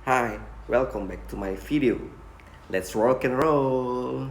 Hi, welcome back to my video. Let's rock and roll.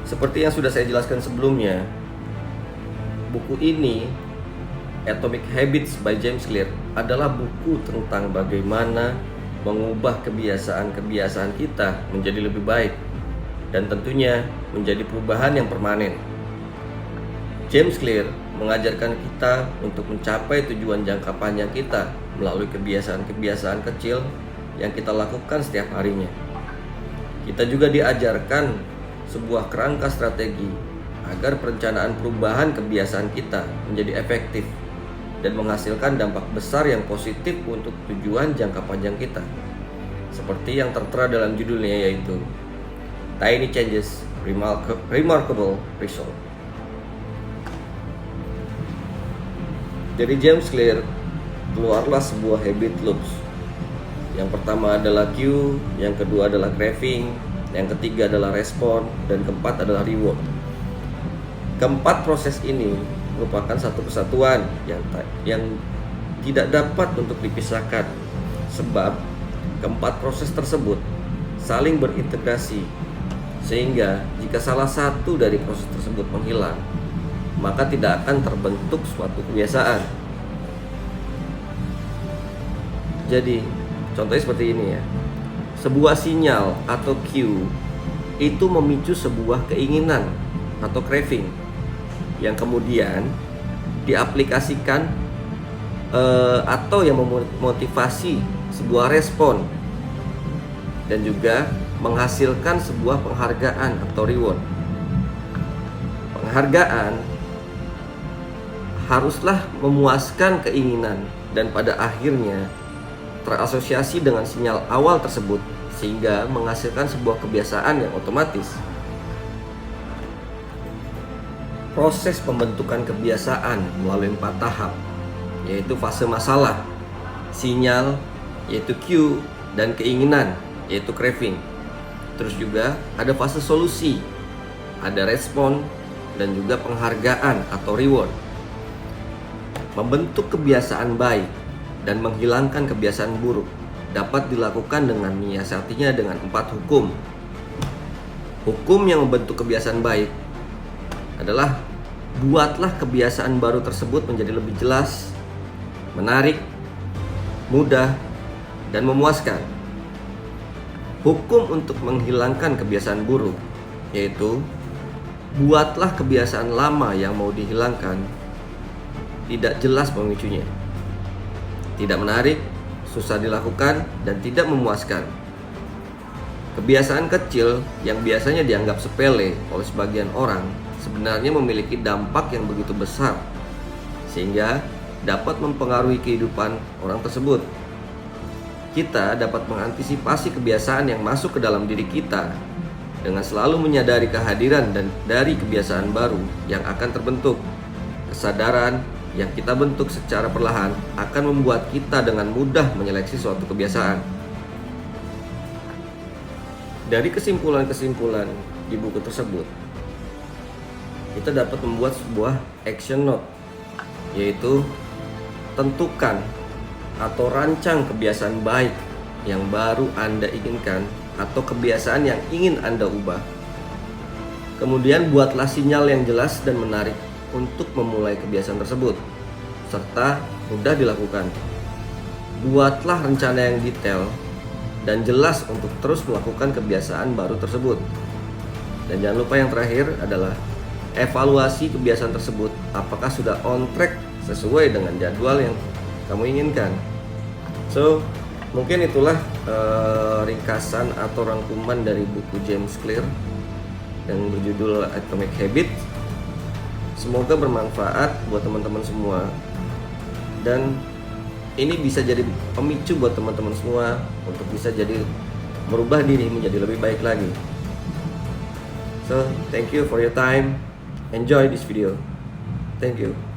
Seperti yang sudah saya jelaskan sebelumnya, buku ini, Atomic Habits by James Clear, adalah buku tentang bagaimana mengubah kebiasaan-kebiasaan kita menjadi lebih baik dan tentunya menjadi perubahan yang permanen. James Clear mengajarkan kita untuk mencapai tujuan jangka panjang kita melalui kebiasaan-kebiasaan kecil yang kita lakukan setiap harinya. Kita juga diajarkan sebuah kerangka strategi agar perencanaan perubahan kebiasaan kita menjadi efektif dan menghasilkan dampak besar yang positif untuk tujuan jangka panjang kita. Seperti yang tertera dalam judulnya, yaitu Tiny Changes, Remarkable Result. Dari James Clear keluarlah sebuah habit loops. Yang pertama adalah cue, yang kedua adalah craving, yang ketiga adalah respon, dan keempat adalah reward. Keempat proses ini merupakan satu kesatuan yang tidak dapat untuk dipisahkan, sebab keempat proses tersebut saling berintegrasi, sehingga jika salah satu dari proses tersebut menghilang, maka tidak akan terbentuk suatu kebiasaan. Jadi, contohnya seperti ini ya. Sebuah sinyal atau cue itu memicu sebuah keinginan atau craving yang kemudian diaplikasikan atau yang memotivasi sebuah respon dan juga menghasilkan sebuah penghargaan atau reward. Penghargaan haruslah memuaskan keinginan dan pada akhirnya terasosiasi dengan sinyal awal tersebut, sehingga menghasilkan sebuah kebiasaan yang otomatis. Proses pembentukan kebiasaan melalui 4 tahap, yaitu fase masalah, sinyal, yaitu cue, dan keinginan, yaitu craving. Terus juga ada fase solusi, ada respon, dan juga penghargaan atau reward. Membentuk kebiasaan baik dan menghilangkan kebiasaan buruk dapat dilakukan dengan menyiasatinya dengan 4 hukum. Hukum yang membentuk kebiasaan baik adalah buatlah kebiasaan baru tersebut menjadi lebih jelas, menarik, mudah, dan memuaskan. Hukum untuk menghilangkan kebiasaan buruk yaitu buatlah kebiasaan lama yang mau dihilangkan tidak jelas pemicunya, tidak menarik, susah dilakukan, dan tidak memuaskan. Kebiasaan kecil yang biasanya dianggap sepele oleh sebagian orang sebenarnya memiliki dampak yang begitu besar sehingga dapat mempengaruhi kehidupan orang tersebut. Kita dapat mengantisipasi kebiasaan yang masuk ke dalam diri kita dengan selalu menyadari kehadiran dan dari kebiasaan baru yang akan terbentuk. Kesadaran yang kita bentuk secara perlahan akan membuat kita dengan mudah menyeleksi suatu kebiasaan. Dari kesimpulan-kesimpulan di buku tersebut, kita dapat membuat sebuah action note, yaitu tentukan atau rancang kebiasaan baik yang baru Anda inginkan atau kebiasaan yang ingin Anda ubah. Kemudian buatlah sinyal yang jelas dan menarik untuk memulai kebiasaan tersebut, serta mudah dilakukan. Buatlah rencana yang detail dan jelas untuk terus melakukan kebiasaan baru tersebut. Dan jangan lupa yang terakhir adalah evaluasi kebiasaan tersebut, apakah sudah on track sesuai dengan jadwal yang kamu inginkan. So, mungkin itulah ringkasan atau rangkuman dari buku James Clear yang berjudul Atomic Habits. Semoga bermanfaat buat teman-teman semua, dan ini bisa jadi pemicu buat teman-teman semua untuk bisa jadi merubah diri menjadi lebih baik lagi. So, thank you for your time. Enjoy this video. Thank you.